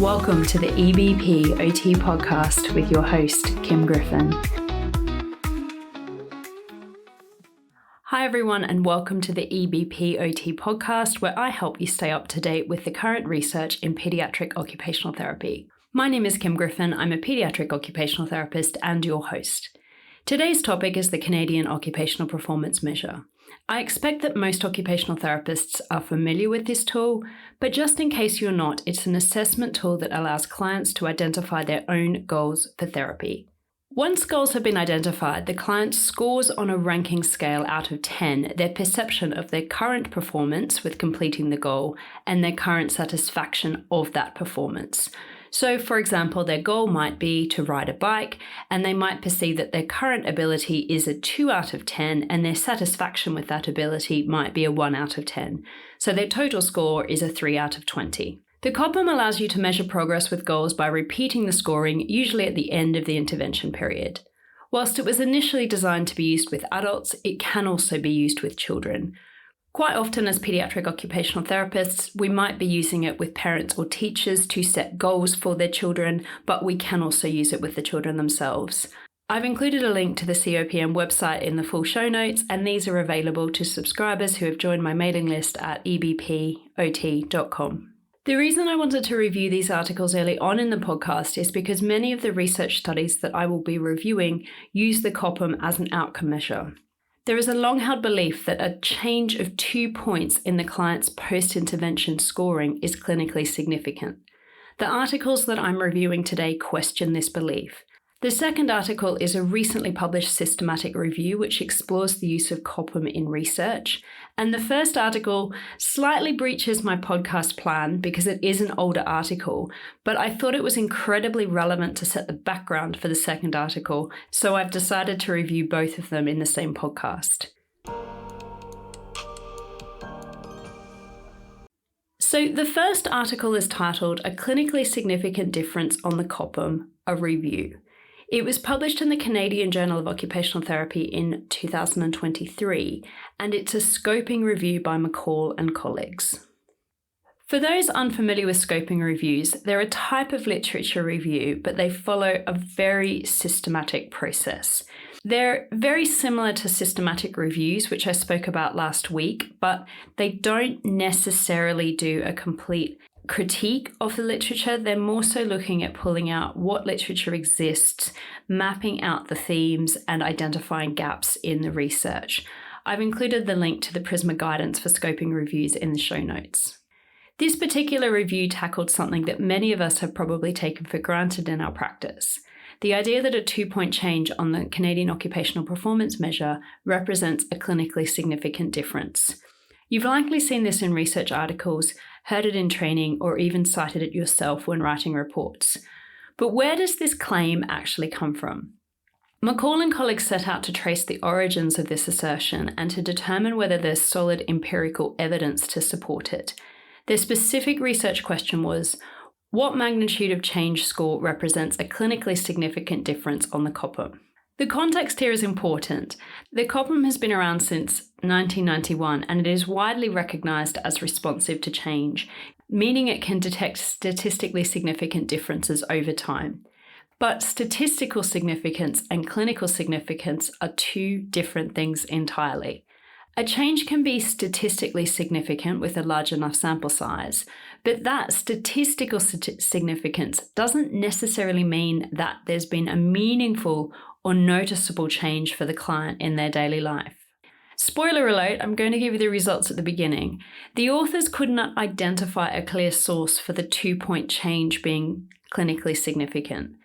Welcome to the EBPOT podcast with your host, Kim Griffin. Hi everyone, and welcome to the EBPOT podcast, where I help you stay up to date with the current research in paediatric occupational therapy. My name is Kim Griffin. I'm a paediatric occupational therapist and your host. Today's topic is the Canadian Occupational Performance Measure. I expect that most occupational therapists are familiar with this tool, but just in case you're not, it's an assessment tool that allows clients to identify their own goals for therapy. Once goals have been identified, the client scores on a ranking scale out of 10 their perception of their current performance with completing the goal and their current satisfaction of that performance. So, for example, their goal might be to ride a bike, and they might perceive that their current ability is a 2 out of 10, and their satisfaction with that ability might be a 1 out of 10. So their total score is a 3 out of 20. The COPM allows you to measure progress with goals by repeating the scoring, usually at the end of the intervention period. Whilst it was initially designed to be used with adults, it can also be used with children. Quite often as paediatric occupational therapists, we might be using it with parents or teachers to set goals for their children, but we can also use it with the children themselves. I've included a link to the COPM website in the full show notes, and these are available to subscribers who have joined my mailing list at ebpot.com. The reason I wanted to review these articles early on in the podcast is because many of the research studies that I will be reviewing use the COPM as an outcome measure. There is a long-held belief that a change of 2 points in the client's post-intervention scoring is clinically significant. The articles that I'm reviewing today question this belief. The second article is a recently published systematic review which explores the use of COPM in research. And the first article slightly breaches my podcast plan because it is an older article, but I thought it was incredibly relevant to set the background for the second article, so I've decided to review both of them in the same podcast. So the first article is titled "A Clinically Significant Difference on the COPM, a Review." It was published in the Canadian Journal of Occupational Therapy in 2023, and it's a scoping review by McCall and colleagues. For those unfamiliar with scoping reviews, they're a type of literature review, but they follow a very systematic process. They're very similar to systematic reviews, which I spoke about last week, but they don't necessarily do a complete critique of the literature. They're more so looking at pulling out what literature exists, mapping out the themes, and identifying gaps in the research. I've included the link to the PRISMA guidance for scoping reviews in the show notes. This particular review tackled something that many of us have probably taken for granted in our practice. The idea that a 2-point change on the Canadian Occupational Performance Measure represents a clinically significant difference. You've likely seen this in research articles, heard it in training, or even cited it yourself when writing reports. But where does this claim actually come from? McCall and colleagues set out to trace the origins of this assertion and to determine whether there's solid empirical evidence to support it. Their specific research question was, what magnitude of change score represents a clinically significant difference on the COPM? The context here is important. The COPM has been around since 1991 and it is widely recognised as responsive to change, meaning it can detect statistically significant differences over time. But statistical significance and clinical significance are two different things entirely. A change can be statistically significant with a large enough sample size, but that statistical significance doesn't necessarily mean that there's been a meaningful or noticeable change for the client in their daily life. Spoiler alert, I'm going to give you the results at the beginning. The authors could not identify a clear source for the 2-point change being clinically significant.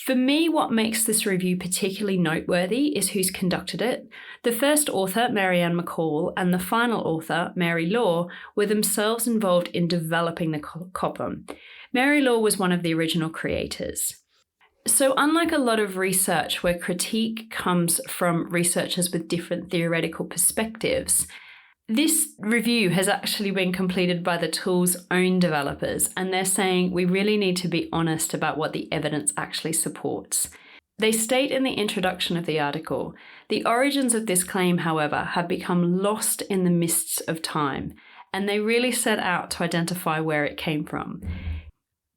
For me, what makes this review particularly noteworthy is who's conducted it. The first author, Marianne McCall, and the final author, Mary Law, were themselves involved in developing the COPM. Mary Law was one of the original creators. So unlike a lot of research where critique comes from researchers with different theoretical perspectives, this review has actually been completed by the tool's own developers, and they're saying we really need to be honest about what the evidence actually supports. They state in the introduction of the article, the origins of this claim, however, have become lost in the mists of time, and they really set out to identify where it came from.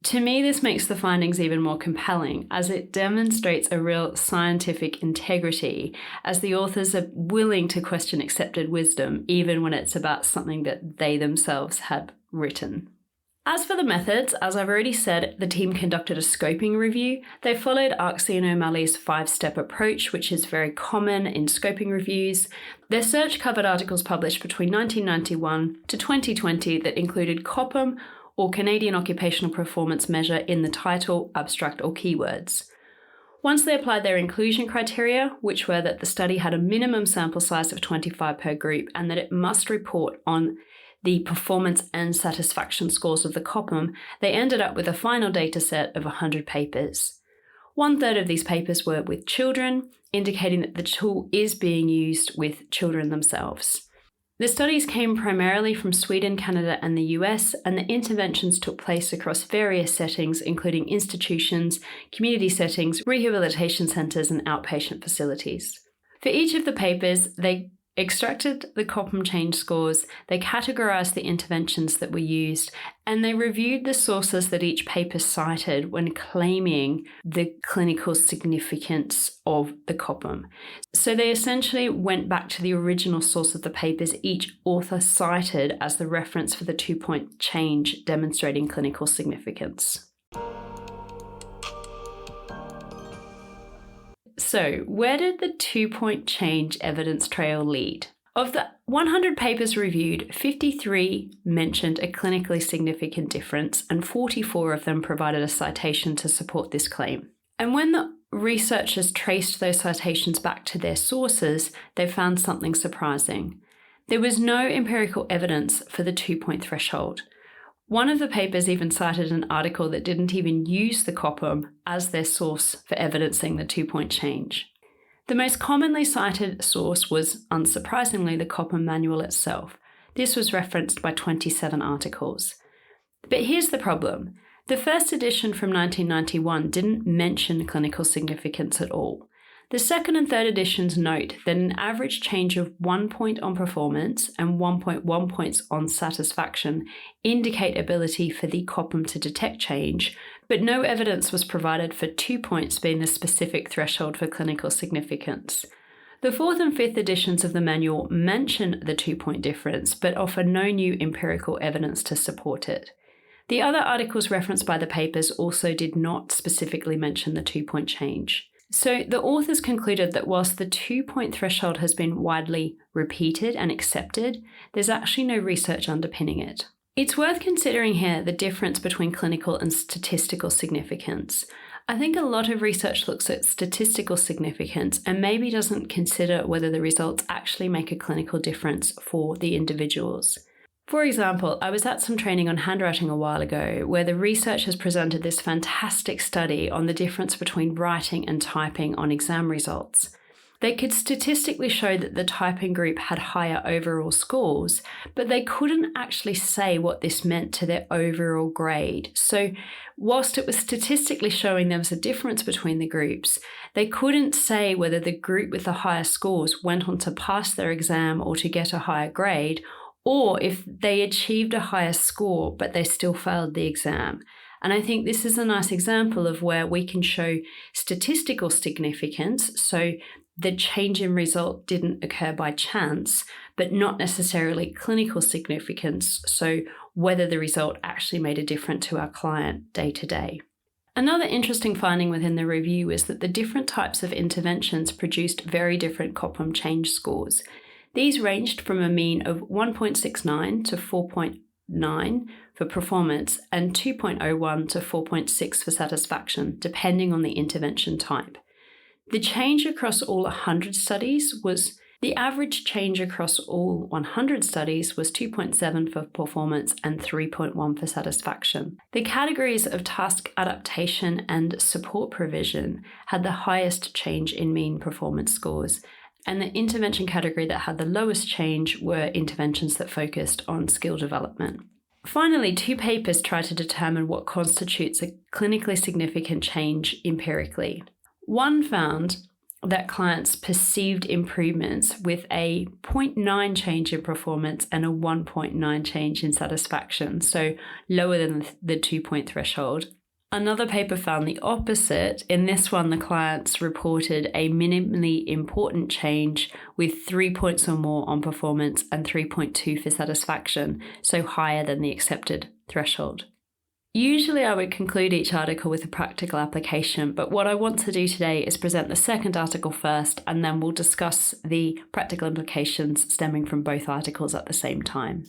To me, this makes the findings even more compelling, as it demonstrates a real scientific integrity, as the authors are willing to question accepted wisdom, even when it's about something that they themselves had written. As for the methods, as I've already said, the team conducted a scoping review. They followed Arksey and O'Malley's 5-step approach, which is very common in scoping reviews. Their search covered articles published between 1991 to 2020 that included COPM, or Canadian Occupational Performance Measure, in the title, abstract, or keywords. Once they applied their inclusion criteria, which were that the study had a minimum sample size of 25 per group and that it must report on the performance and satisfaction scores of the COPM, they ended up with a final data set of 100 papers. 1/3 of these papers were with children, indicating that the tool is being used with children themselves. The studies came primarily from Sweden, Canada, and the US, and the interventions took place across various settings, including institutions, community settings, rehabilitation centres, and outpatient facilities. For each of the papers, they extracted the COPM change scores, they categorised the interventions that were used, and they reviewed the sources that each paper cited when claiming the clinical significance of the COPM. So they essentially went back to the original source of the papers each author cited as the reference for the 2-point change demonstrating clinical significance. So, where did the 2-point change evidence trail lead? Of the 100 papers reviewed, 53 mentioned a clinically significant difference, and 44 of them provided a citation to support this claim. And when the researchers traced those citations back to their sources, they found something surprising. There was no empirical evidence for the 2-point threshold. One of the papers even cited an article that didn't even use the COPM as their source for evidencing the 2-point change. The most commonly cited source was, unsurprisingly, the COPM manual itself. This was referenced by 27 articles. But here's the problem. The first edition from 1991 didn't mention clinical significance at all. The second and third editions note that an average change of 1 point on performance and 1.1 points on satisfaction indicate ability for the COPM to detect change, but no evidence was provided for 2 points being the specific threshold for clinical significance. The fourth and fifth editions of the manual mention the 2-point difference, but offer no new empirical evidence to support it. The other articles referenced by the papers also did not specifically mention the 2-point change. So the authors concluded that whilst the 2-point threshold has been widely repeated and accepted, there's actually no research underpinning it. It's worth considering here the difference between clinical and statistical significance. I think a lot of research looks at statistical significance and maybe doesn't consider whether the results actually make a clinical difference for the individuals. For example, I was at some training on handwriting a while ago where the researchers presented this fantastic study on the difference between writing and typing on exam results. They could statistically show that the typing group had higher overall scores, but they couldn't actually say what this meant to their overall grade. So whilst it was statistically showing there was a difference between the groups, they couldn't say whether the group with the higher scores went on to pass their exam or to get a higher grade, or if they achieved a higher score but they still failed the exam. And I think this is a nice example of where we can show statistical significance, so the change in result didn't occur by chance, but not necessarily clinical significance, so whether the result actually made a difference to our client day to day. Another interesting finding within the review is that the different types of interventions produced very different COPM change scores. These ranged from a mean of 1.69 to 4.9 for performance and 2.01 to 4.6 for satisfaction, depending on the intervention type. The change across all 100 studies was, the average change across all 100 studies was 2.7 for performance and 3.1 for satisfaction. The categories of task adaptation and support provision had the highest change in mean performance scores, and the intervention category that had the lowest change were interventions that focused on skill development. Finally, 2 papers tried to determine what constitutes a clinically significant change empirically. One found that clients perceived improvements with a 0.9 change in performance and a 1.9 change in satisfaction, so lower than the 2-point threshold. Another paper found the opposite. In this one, the clients reported a minimally important change with 3 points or more on performance and 3.2 for satisfaction, so higher than the accepted threshold. Usually I would conclude each article with a practical application, but what I want to do today is present the second article first, and then we'll discuss the practical implications stemming from both articles at the same time.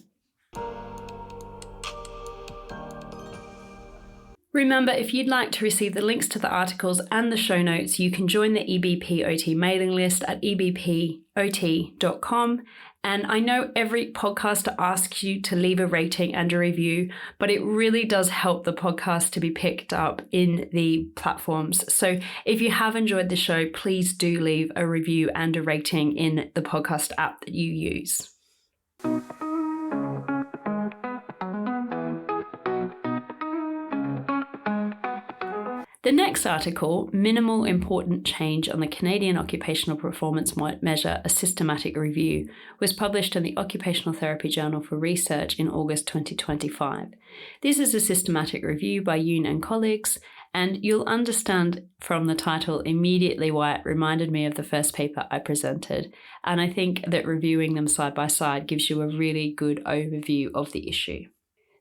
Remember, if you'd like to receive the links to the articles and the show notes, you can join the EBPOT mailing list at ebpot.com. And I know every podcaster asks you to leave a rating and a review, but it really does help the podcast to be picked up in the platforms. So if you have enjoyed the show, please do leave a review and a rating in the podcast app that you use. The next article, Minimal Important Change on the Canadian Occupational Performance Measure, a Systematic Review, was published in the Occupational Therapy Journal for Research in August 2025. This is a systematic review by Yoon and colleagues, and you'll understand from the title immediately why it reminded me of the first paper I presented, and I think that reviewing them side by side gives you a really good overview of the issue.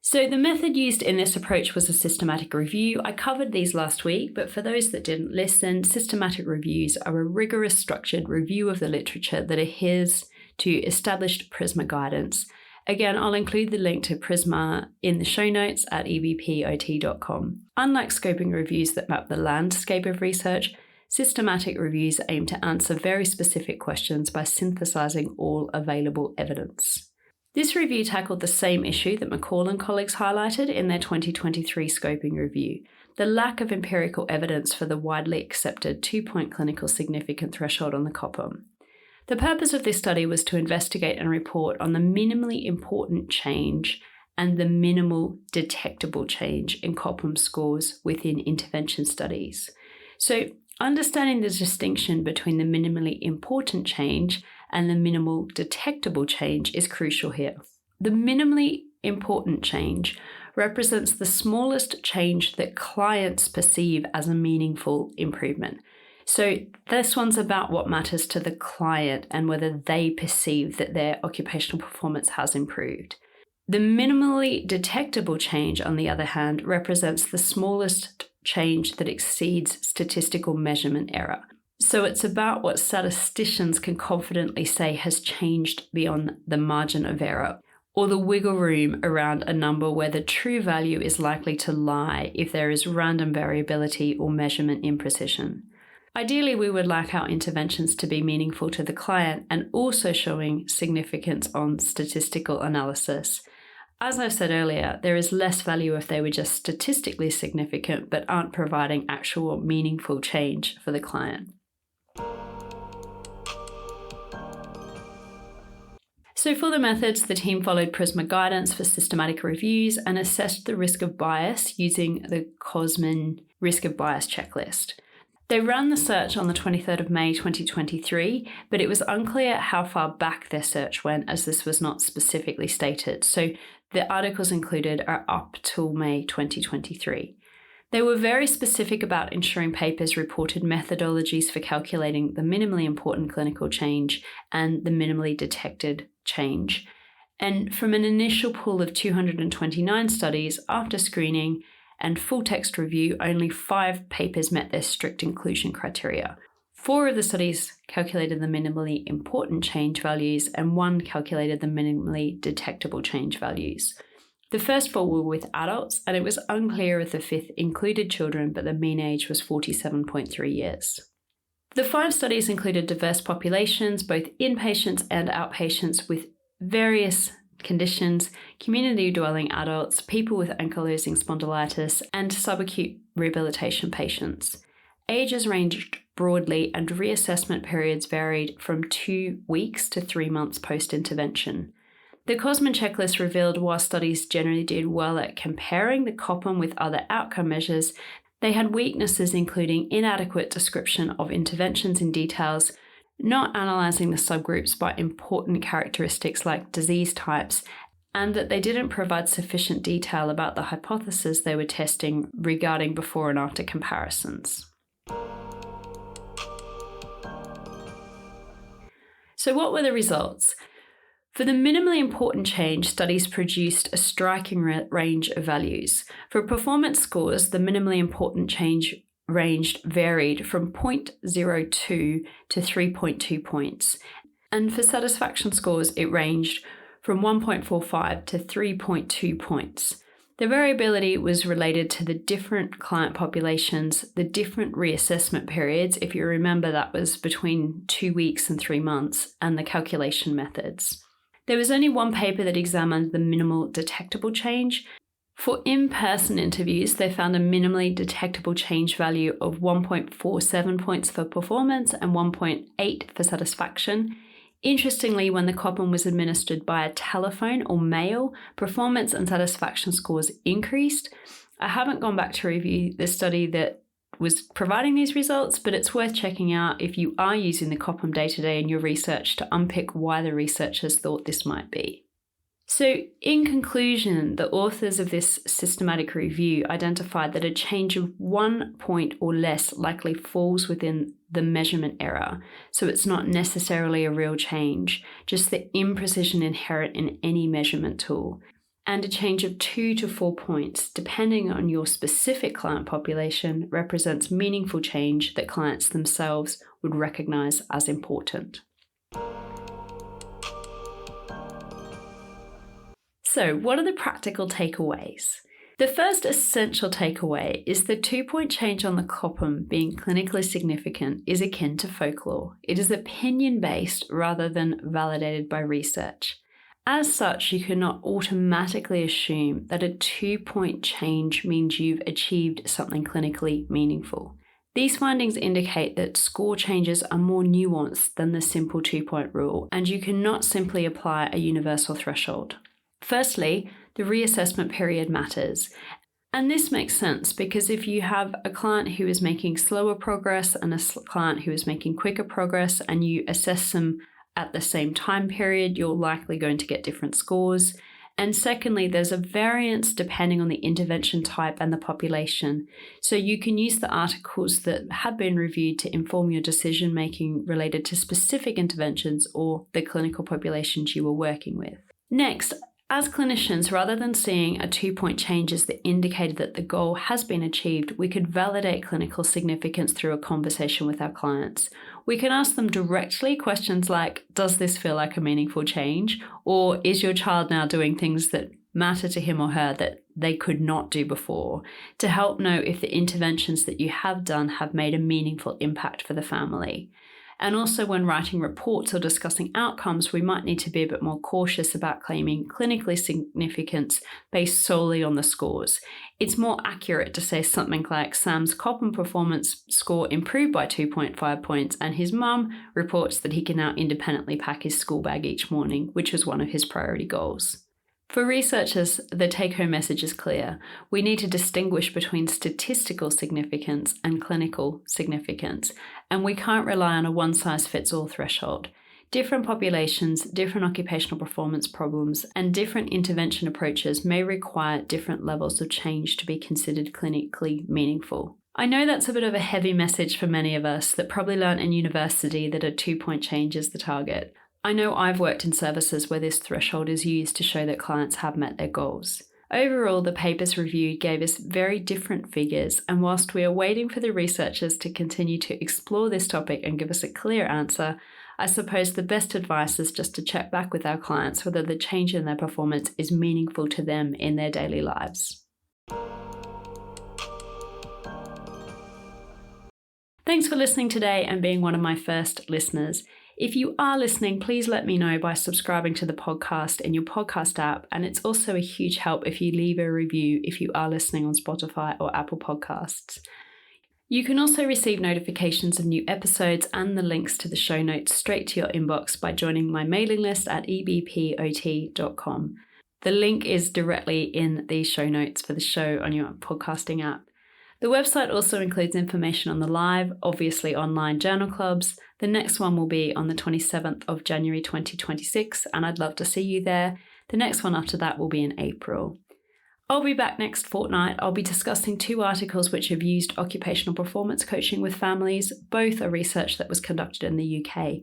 So the method used in this approach was a systematic review. I covered these last week, but for those that didn't listen, systematic reviews are a rigorous structured review of the literature that adheres to established PRISMA guidance. Again, I'll include the link to PRISMA in the show notes at ebpot.com. Unlike scoping reviews that map the landscape of research, systematic reviews aim to answer very specific questions by synthesizing all available evidence. This review tackled the same issue that McCall and colleagues highlighted in their 2023 scoping review, the lack of empirical evidence for the widely accepted 2-point clinical significant threshold on the COPM. The purpose of this study was to investigate and report on the minimally important change and the minimal detectable change in COPM scores within intervention studies. So, understanding the distinction between the minimally important change and the minimal detectable change is crucial here. The minimally important change represents the smallest change that clients perceive as a meaningful improvement. So this one's about what matters to the client and whether they perceive that their occupational performance has improved. The minimally detectable change, on the other hand, represents the smallest change that exceeds statistical measurement error. So it's about what statisticians can confidently say has changed beyond the margin of error, or the wiggle room around a number where the true value is likely to lie if there is random variability or measurement imprecision. Ideally, we would like our interventions to be meaningful to the client and also showing significance on statistical analysis. As I said earlier, there is less value if they were just statistically significant but aren't providing actual meaningful change for the client. So for the methods, the team followed PRISMA guidance for systematic reviews and assessed the risk of bias using the Cosman risk of bias checklist. They ran the search on the 23rd of May 2023, but it was unclear how far back their search went as this was not specifically stated. So the articles included are up till May 2023. They were very specific about ensuring papers reported methodologies for calculating the minimally important clinical change and the minimally detected change. And from an initial pool of 229 studies, after screening and full text review, only 5 papers met their strict inclusion criteria. 4 of the studies calculated the minimally important change values and 1 calculated the minimally detectable change values. The first 4 were with adults, and it was unclear if the 5th included children, but the mean age was 47.3 years. The 5 studies included diverse populations, both inpatients and outpatients with various conditions, community-dwelling adults, people with ankylosing spondylitis, and subacute rehabilitation patients. Ages ranged broadly, and reassessment periods varied from 2 weeks to 3 months post-intervention. The Cosman checklist revealed while studies generally did well at comparing the COPM with other outcome measures, They had weaknesses including inadequate description of interventions in details, not analysing the subgroups by important characteristics like disease types, and that they didn't provide sufficient detail about the hypothesis they were testing regarding before and after comparisons. So what were the results? For the minimally important change, studies produced a striking range of values. For performance scores, the minimally important change varied from 0.02 to 3.2 points. And for satisfaction scores, it ranged from 1.45 to 3.2 points. The variability was related to the different client populations, the different reassessment periods, if you remember that was between 2 weeks and 3 months, and the calculation methods. There was only one paper that examined the minimal detectable change. For in-person interviews, they found a minimally detectable change value of 1.47 points for performance and 1.8 for satisfaction. Interestingly, when the COPM was administered by a telephone or mail, performance and satisfaction scores increased. I haven't gone back to review the study that was providing these results, but it's worth checking out if you are using the COPM day-to-day in your research to unpick why the researchers thought this might be. So, in conclusion, the authors of this systematic review identified that a change of 1 point or less likely falls within the measurement error, so it's not necessarily a real change, just the imprecision inherent in any measurement tool. And a change of 2 to 4 points, depending on your specific client population, represents meaningful change that clients themselves would recognise as important. So, what are the practical takeaways? The first essential takeaway is the 2-point change on the COPM being clinically significant is akin to folklore. It is opinion-based rather than validated by research. As such, you cannot automatically assume that a 2-point change means you've achieved something clinically meaningful. These findings indicate that score changes are more nuanced than the simple 2-point rule, and you cannot simply apply a universal threshold. Firstly, the reassessment period matters. And this makes sense because if you have a client who is making slower progress and a client who is making quicker progress and you assess them at the same time period, you're likely going to get different scores. And secondly, there's a variance depending on the intervention type and the population. So you can use the articles that have been reviewed to inform your decision making related to specific interventions or the clinical populations you were working with. Next, as clinicians, rather than seeing a 2-point change as the indicator that the goal has been achieved, we could validate clinical significance through a conversation with our clients. We can ask them directly questions like, does this feel like a meaningful change? Or is your child now doing things that matter to him or her that they could not do before, to help know if the interventions that you have done have made a meaningful impact for the family. And also when writing reports or discussing outcomes, we might need to be a bit more cautious about claiming clinically significance based solely on the scores. It's more accurate to say something like Sam's COPM performance score improved by 2.5 points and his mum reports that he can now independently pack his school bag each morning, which was one of his priority goals. For researchers, the take-home message is clear. We need to distinguish between statistical significance and clinical significance, and we can't rely on a one-size-fits-all threshold. Different populations, different occupational performance problems, and different intervention approaches may require different levels of change to be considered clinically meaningful. I know that's a bit of a heavy message for many of us that probably learnt in university that a 2-point change is the target. I know I've worked in services where this threshold is used to show that clients have met their goals. Overall, the papers reviewed gave us very different figures, and whilst we are waiting for the researchers to continue to explore this topic and give us a clear answer, I suppose the best advice is just to check back with our clients whether the change in their performance is meaningful to them in their daily lives. Thanks for listening today and being one of my first listeners. If you are listening, please let me know by subscribing to the podcast in your podcast app, and it's also a huge help if you leave a review if you are listening on Spotify or Apple Podcasts. You can also receive notifications of new episodes and the links to the show notes straight to your inbox by joining my mailing list at ebpot.com. The link is directly in the show notes for the show on your podcasting app. The website also includes information on the live, obviously online journal clubs. The next one will be on the 27th of January 2026, and I'd love to see you there. The next one after that will be in April. I'll be back next fortnight. I'll be discussing 2 articles which have used occupational performance coaching with families. Both are research that was conducted in the UK.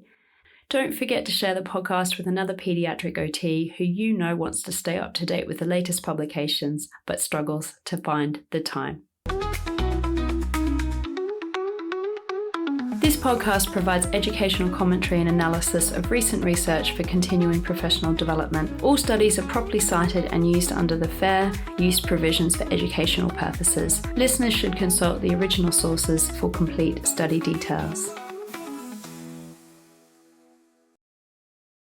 Don't forget to share the podcast with another paediatric OT who you know wants to stay up to date with the latest publications but struggles to find the time. This podcast provides educational commentary and analysis of recent research for continuing professional development. All studies are properly cited and used under the fair use provisions for educational purposes. Listeners should consult the original sources for complete study details.